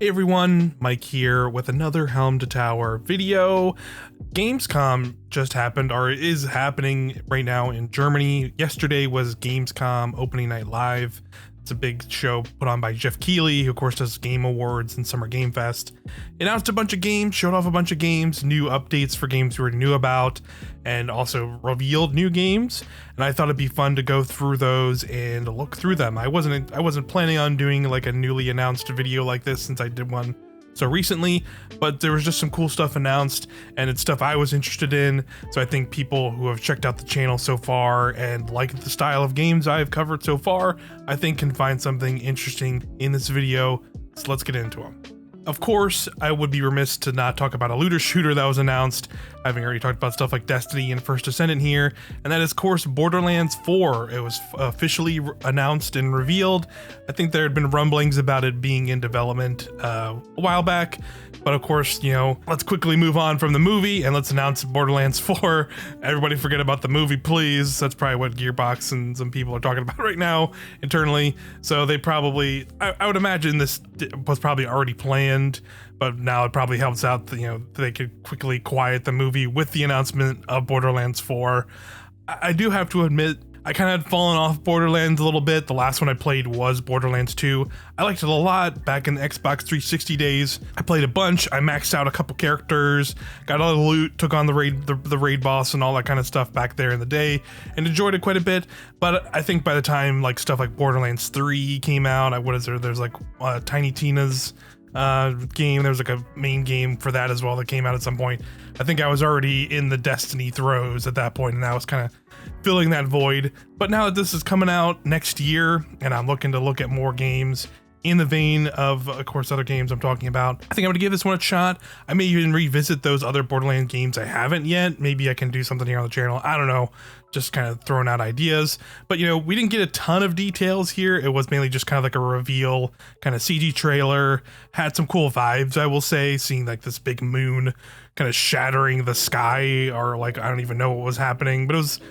Hey everyone, Mike here with another Helm to Tower video. Gamescom just happened, or is happening right now in Germany. Yesterday was Gamescom Opening Night Live. It's a big show put on by Jeff Keighley, who of course does Game Awards and Summer Game Fest. He announced a bunch of games, showed off a bunch of games, new updates for games we already knew about, and also revealed new games. And I thought it'd be fun to go through those and look through them. I wasn't planning on doing like a newly announced video like this since I did one so recently, but there was just some cool stuff announced, and it's stuff I was interested in. So I think people who have checked out the channel so far and like the style of games I've covered so far, I think can find something interesting in this video. So let's get into them. Of course, I would be remiss to not talk about a looter shooter that was announced, having already talked about stuff like Destiny and First Descendant here, and that is, of course, Borderlands 4. It was officially announced and revealed. I think there had been rumblings about it being in development a while back, but of course, you know, let's quickly move on from the movie and let's announce Borderlands 4. Everybody forget about the movie, please. That's probably what Gearbox and some people are talking about right now internally. So they probably, I would imagine this was probably already planned, but now it probably helps out, you know, they could quickly quiet the movie with the announcement of Borderlands 4. I do have to admit, I kind of had fallen off Borderlands a little bit. The last one I played was Borderlands 2. I liked it a lot back in the Xbox 360 days. I played a bunch. I maxed out a couple characters, got all the loot, took on the raid boss and all that kind of stuff back there in the day, and enjoyed it quite a bit. But I think by the time like stuff like Borderlands 3 came out, there's like Tiny Tina's game. There was like a main game for that as well that came out at some point. I think I was already in the Destiny throes at that point, and I was kind of filling that void. But now that this is coming out next year, and I'm looking to look at more games in the vein of course, other games I'm talking about, I think I'm gonna give this one a shot. I may even revisit those other Borderlands games I haven't yet. Maybe I can do something here on the channel. I don't know. Just kind of throwing out ideas. But you know, we didn't get a ton of details here. It was mainly just kind of like a reveal kind of CG trailer. Had some cool vibes, I will say, seeing like this big moon kind of shattering the sky, or like, I don't even know what was happening, but it was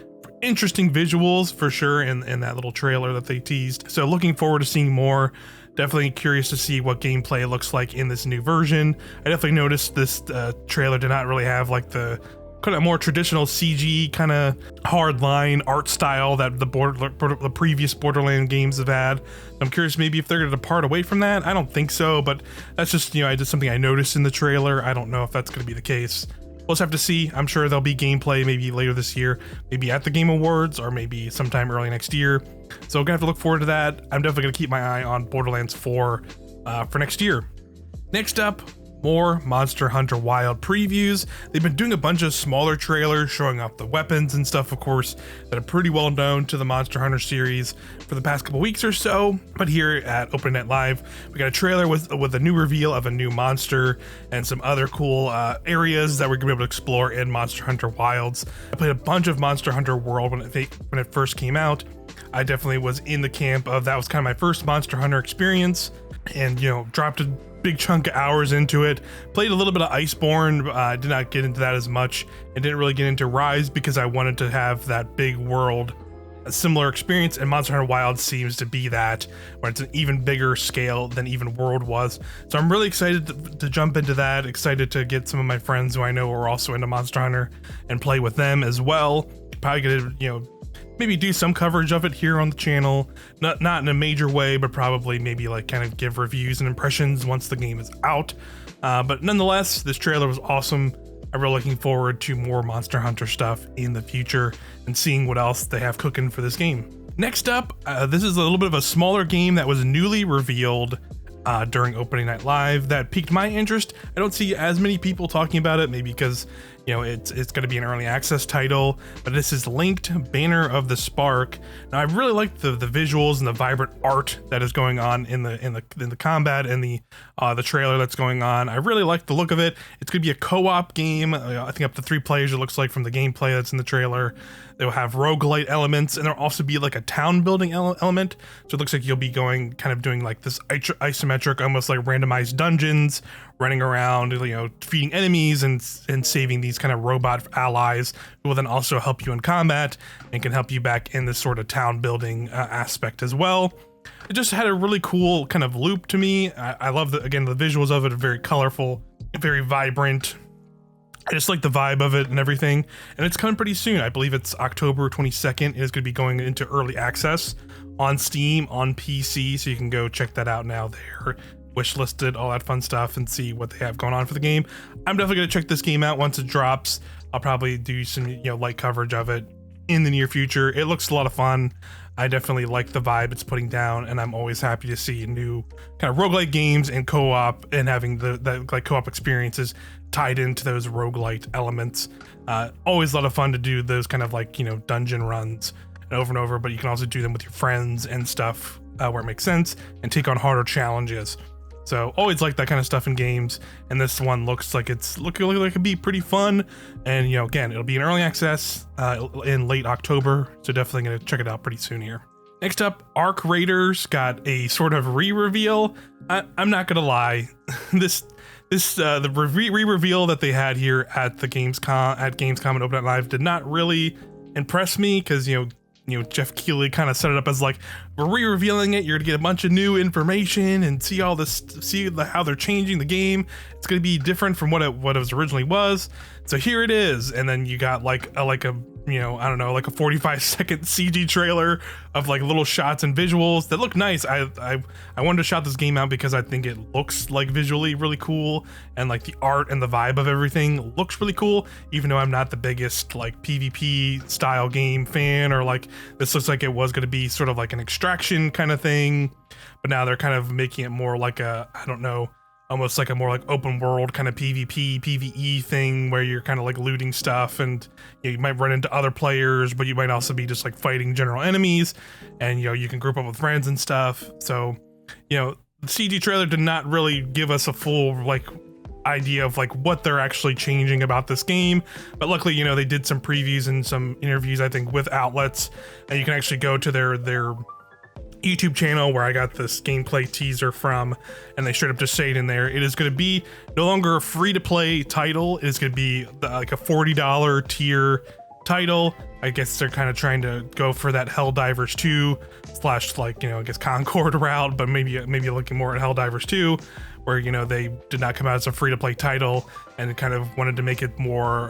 interesting visuals for sure in that little trailer that they teased. So looking forward to seeing more. Definitely curious to see what gameplay looks like in this new version. I definitely noticed this trailer did not really have like the kind of more traditional CG kind of hardline art style that the previous Borderlands games have had. I'm curious maybe if they're going to depart away from that. I don't think so, but that's just, you know, I did something I noticed in the trailer. I don't know if that's going to be the case. We'll just have to see. I'm sure there'll be gameplay maybe later this year, maybe at the Game Awards, or maybe sometime early next year. So I'm gonna have to look forward to that. I'm definitely gonna keep my eye on Borderlands 4 for next year. Next up, more Monster Hunter Wilds previews. They've been doing a bunch of smaller trailers showing off the weapons and stuff, of course, that are pretty well known to the Monster Hunter series for the past couple weeks or so. But here at Opening Night Live, we got a trailer with a new reveal of a new monster and some other cool areas that we're gonna be able to explore in Monster Hunter Wilds. I played a bunch of Monster Hunter World when it first came out. I definitely was in the camp of that was kind of my first Monster Hunter experience, and you know, dropped a big chunk of hours into it. Played a little bit of Iceborne. I did not get into that as much, and didn't really get into Rise because I wanted to have that big world, a similar experience, and Monster Hunter Wilds seems to be that, where it's an even bigger scale than even World was. So I'm really excited to jump into that, excited to get some of my friends who I know are also into Monster Hunter and play with them as well. Probably gonna, you know, maybe do some coverage of it here on the channel, not in a major way, but probably maybe like kind of give reviews and impressions once the game is out. But nonetheless, this trailer was awesome. I'm really looking forward to more Monster Hunter stuff in the future and seeing what else they have cooking for this game. Next up, this is a little bit of a smaller game that was newly revealed during Opening Night Live that piqued my interest. I don't see as many people talking about it, maybe because, you know, it's going to be an early access title, but this is Lynked, Banner of the Spark. Now I really like the visuals and the vibrant art that is going on in the combat and the trailer that's going on. I really like the look of it. It's going to be a co-op game. I think up to 3 players, it looks like, from the gameplay that's in the trailer. They will have roguelike elements, and there'll also be like a town building element. So it looks like you'll be kind of doing like this isometric, almost like randomized dungeons, running around, you know, defeating enemies and saving these kind of robot allies who will then also help you in combat and can help you back in this sort of town building aspect as well. it just had a really cool kind of loop to me. I love the visuals of it are very colorful, very vibrant. I just like the vibe of it and everything. And it's coming pretty soon. I believe it's October 22nd. It is going to be going into early access on Steam, on PC. So you can go check that out now. They're wishlisted, all that fun stuff, and see what they have going on for the game. I'm definitely going to check this game out once it drops. I'll probably do some, light coverage of it in the near future. It looks a lot of fun. I definitely like the vibe it's putting down, and I'm always happy to see new kind of roguelike games and co-op, and having the like co-op experiences tied into those roguelite elements. Always a lot of fun to do those kind of like, dungeon runs over and over, but you can also do them with your friends and stuff where it makes sense, and take on harder challenges. So always like that kind of stuff in games, and this one looks like it's looking like it could be pretty fun. And again, it'll be in early access in late October, so definitely gonna check it out pretty soon here. Next up, Arc Raiders got a sort of re-reveal. I'm not gonna lie, the re-reveal that they had here at the Gamescom and Open Night Live did not really impress me, because Jeff Keighley kind of set it up as like, we're re-revealing it, you're gonna get a bunch of new information and see how they're changing the game. It's gonna be different from what it originally was. So here it is, and then you got like a 45-second CG trailer of like little shots and visuals that look nice. I wanted to shout this game out because I think it looks like visually really cool, and like the art and the vibe of everything looks really cool, even though I'm not the biggest like PvP style game fan, or like this looks like it was going to be sort of like an extraction kind of thing, but now they're kind of making it more like almost like a more like open world kind of PvP, PvE thing, where you're kind of like looting stuff, and you might run into other players, but you might also be just like fighting general enemies, and you can group up with friends and stuff. So the CG trailer did not really give us a full like idea of like what they're actually changing about this game, but luckily they did some previews and some interviews, I think, with outlets, and you can actually go to their YouTube channel where I got this gameplay teaser from, and they straight up just say it in there. It is going to be no longer a free-to-play title. It is going to be like a $40 tier title. I guess they're kind of trying to go for that Helldivers 2 / like I guess Concord route, but maybe looking more at Helldivers 2, where they did not come out as a free-to-play title, and kind of wanted to make it more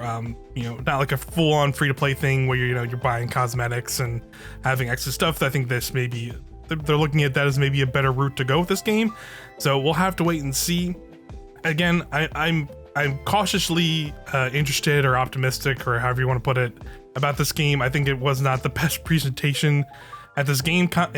not like a full-on free-to-play thing where you're buying cosmetics and having extra stuff. I think this maybe they're looking at that as maybe a better route to go with this game, so we'll have to wait and see. Again, I'm cautiously interested or optimistic, or however you want to put it, about this game. I think it was not the best presentation at this Gamescom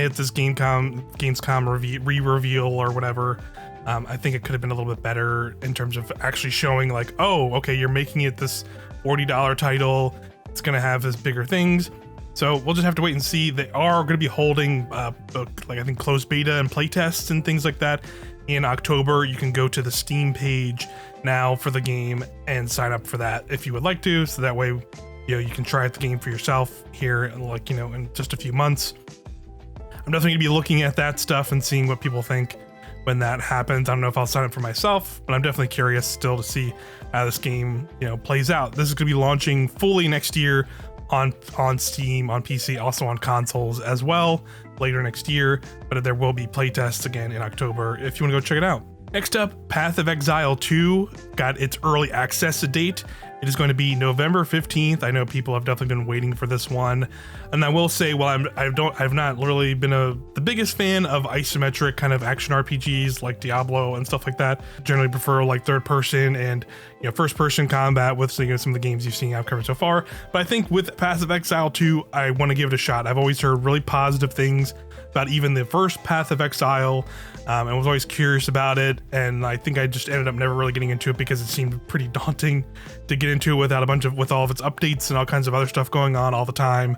re-reveal or whatever. I think it could have been a little bit better in terms of actually showing like, oh, okay, you're making it this $40 title. It's gonna have this bigger things. So we'll just have to wait and see. They are going to be holding like I think closed beta and playtests and things like that in October. You can go to the Steam page now for the game and sign up for that if you would like to. So that way, you can try out the game for yourself here, like in just a few months. I'm definitely going to be looking at that stuff and seeing what people think when that happens. I don't know if I'll sign up for myself, but I'm definitely curious still to see how this game plays out. This is going to be launching fully next year on Steam, on PC, also on consoles as well later next year, but there will be playtests again in October if you want to go check it out. Next up, Path of Exile 2 got its early access date. It is going to be November 15th. I know people have definitely been waiting for this one. And I will say, while I've not really been the biggest fan of isometric kind of action RPGs like Diablo and stuff like that. Generally prefer like third person and first person combat with some of the games you've seen I've covered so far. But I think with Path of Exile 2, I want to give it a shot. I've always heard really positive things about even the first Path of Exile, and was always curious about it, and I think I just ended up never really getting into it because it seemed pretty daunting to get into with all of its updates and all kinds of other stuff going on all the time,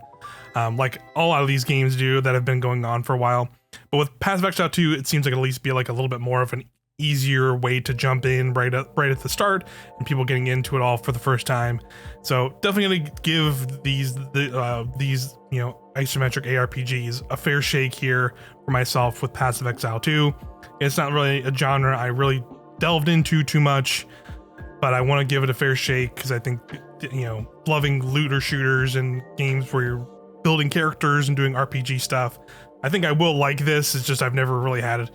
like a lot of these games do that have been going on for a while. But with Path of Exile 2, it seems like at least be like a little bit more of an easier way to jump in right at the start, and people getting into it all for the first time. So definitely gonna give these isometric ARPGs a fair shake here for myself with Path of Exile 2. It's not really a genre I really delved into too much, but I want to give it a fair shake because I think loving looter shooters and games where you're building characters and doing RPG stuff, I think I will like this. It's just I've never really had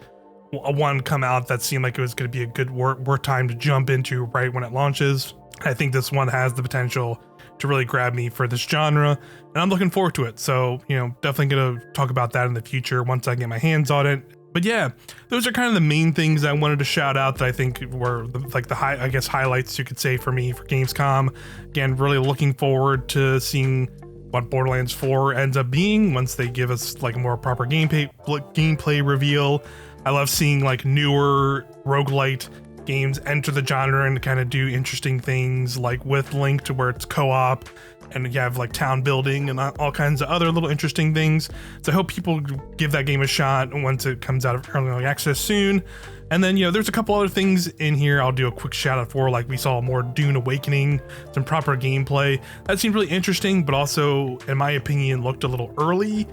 a one come out that seemed like it was going to be a good worth time to jump into right when it launches. I think this one has the potential to really grab me for this genre, and I'm looking forward to it. So, you know, definitely going to talk about that in the future once I get my hands on it. But yeah, those are kind of the main things I wanted to shout out that I think were like the highlights you could say for me for Gamescom. Again, really looking forward to seeing what Borderlands 4 ends up being once they give us like a more proper gameplay reveal. I love seeing like newer roguelite games enter the genre and kind of do interesting things, like with Lynked, where it's co-op and you have like town building and all kinds of other little interesting things. So I hope people give that game a shot once it comes out of early access soon. And then, you know, there's a couple other things in here I'll do a quick shout out for, like we saw more Dune Awakening, some proper gameplay. That seemed really interesting, but also, in my opinion, looked a little early.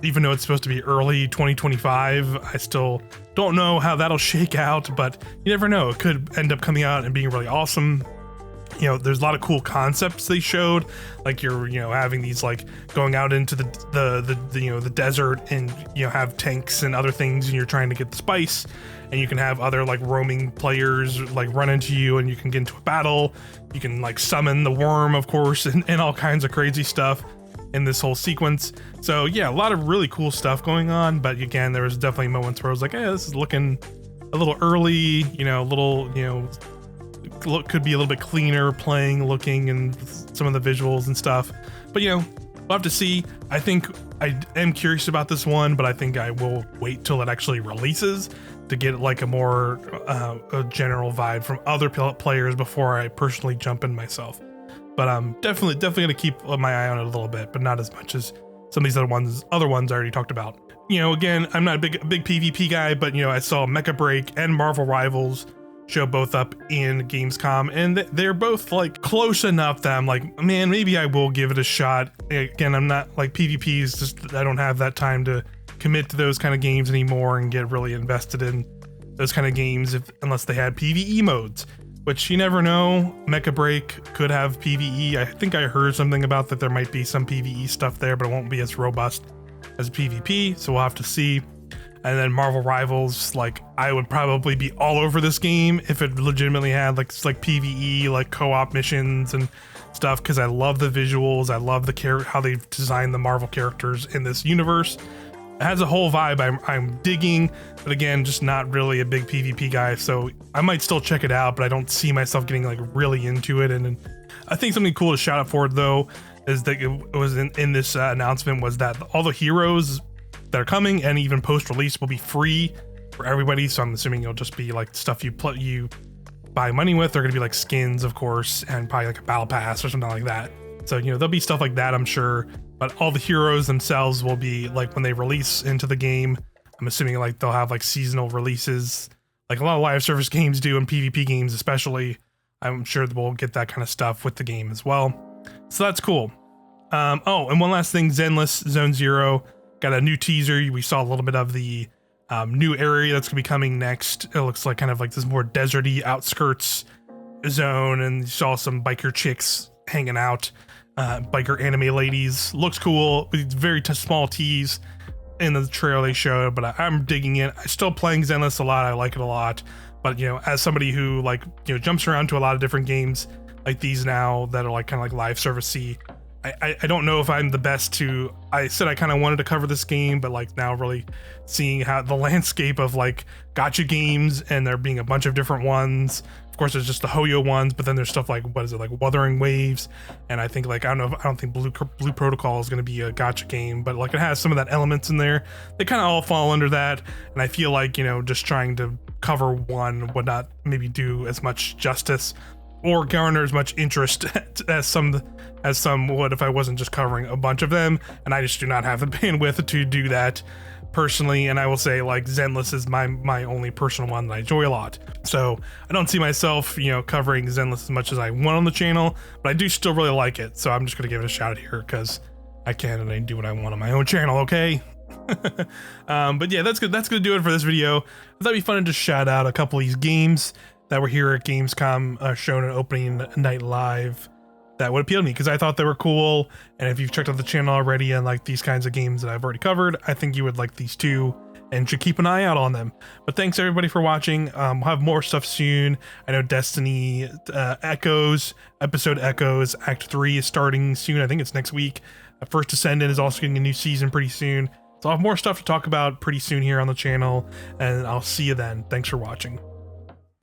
Even though it's supposed to be early 2025, I still don't know how that'll shake out, but you never know. It could end up coming out and being really awesome. You know, there's a lot of cool concepts they showed, like you're, you know, having these like going out into the you know, the desert and, you know, have tanks and other things, and you're trying to get the spice, and you can have other like roaming players like run into you and you can get into a battle. You can like summon the worm, of course, and all kinds of crazy stuff in this whole sequence. So yeah, a lot of really cool stuff going on, but again, there was definitely moments where I was like, hey, this is looking a little early, you know, a little, you know, could be a little bit cleaner playing looking and some of the visuals and stuff. But you know, we'll have to see. I think I am curious about this one, but I think I will wait till it actually releases to get like a more a general vibe from other players before I personally jump in myself. But I'm definitely gonna keep my eye on it a little bit, but not as much as some of these other ones I already talked about. You know, again, I'm not a big PvP guy, but you know, I saw Mecha Break and Marvel Rivals show both up in Gamescom, and they're both like close enough that I'm like, man, maybe I will give it a shot. Again, I'm not like PvPs, just I don't have that time to commit to those kind of games anymore and get really invested in those kind of games unless they had PvE modes. Which you never know. Mecha Break could have PvE. I think I heard something about that there might be some PvE stuff there, but it won't be as robust as PvP, so we'll have to see. And then Marvel Rivals, like I would probably be all over this game if it legitimately had like PvE, like co-op missions and stuff, because I love the visuals. I love how they've designed the Marvel characters in this universe. It has a whole vibe I'm digging, but again, just not really a big PvP guy, so I might still check it out, but I don't see myself getting like really into it. And I think something cool to shout out for it though is that it was in this announcement was that all the heroes that are coming and even post-release will be free for everybody. So I'm assuming it'll just be like stuff you buy money with. They're gonna be like skins, of course, and probably like a battle pass or something like that. So, you know, there'll be stuff like that, I'm sure, but all the heroes themselves will be like when they release into the game. I'm assuming like they'll have like seasonal releases, like a lot of live service games do, and PvP games especially. I'm sure that we'll get that kind of stuff with the game as well. So that's cool. Oh, and one last thing, Zenless Zone Zero got a new teaser. We saw a little bit of the new area that's gonna be coming next. It looks like kind of like this more deserty outskirts zone, and you saw some biker chicks hanging out. Biker anime ladies. Looks cool. It's very small tease in the trailer they showed, but I'm digging it. I'm still playing Zenless a lot. I like it a lot, but you know, as somebody who like, you know, jumps around to a lot of different games like these now that are like kind of like live service-y, I don't know if I'm the best to. I said I kind of wanted to cover this game, but like now really seeing how the landscape of like gacha games, and there being a bunch of different ones. Of course, there's just the Hoyo ones, but then there's stuff like, what is it, like Wuthering Waves, and I think like I don't think Blue Protocol is going to be a gacha game, but like it has some of that elements in there. They kind of all fall under that, and I feel like, you know, just trying to cover one would not maybe do as much justice or garner as much interest as some would if I wasn't just covering a bunch of them, and I just do not have the bandwidth to do that personally. And I will say, like, Zenless is my only personal one that I enjoy a lot, so I don't see myself, you know, covering Zenless as much as I want on the channel, but I do still really like it, so I'm just gonna give it a shout out here because I can, and I do what I want on my own channel, okay? But yeah, that's gonna do it for this video. I thought it'd be fun to just shout out a couple of these games that were here at Gamescom, shown at Opening Night Live. that would appeal to me, because I thought they were cool. And if you've checked out the channel already and like these kinds of games that I've already covered, I think you would like these too and should keep an eye out on them. But thanks everybody for watching. We'll have more stuff soon. I know Destiny episode Echoes Act 3 is starting soon. I think it's next week. First Descendant is also getting a new season pretty soon. So I'll have more stuff to talk about pretty soon here on the channel, and I'll see you then. Thanks for watching.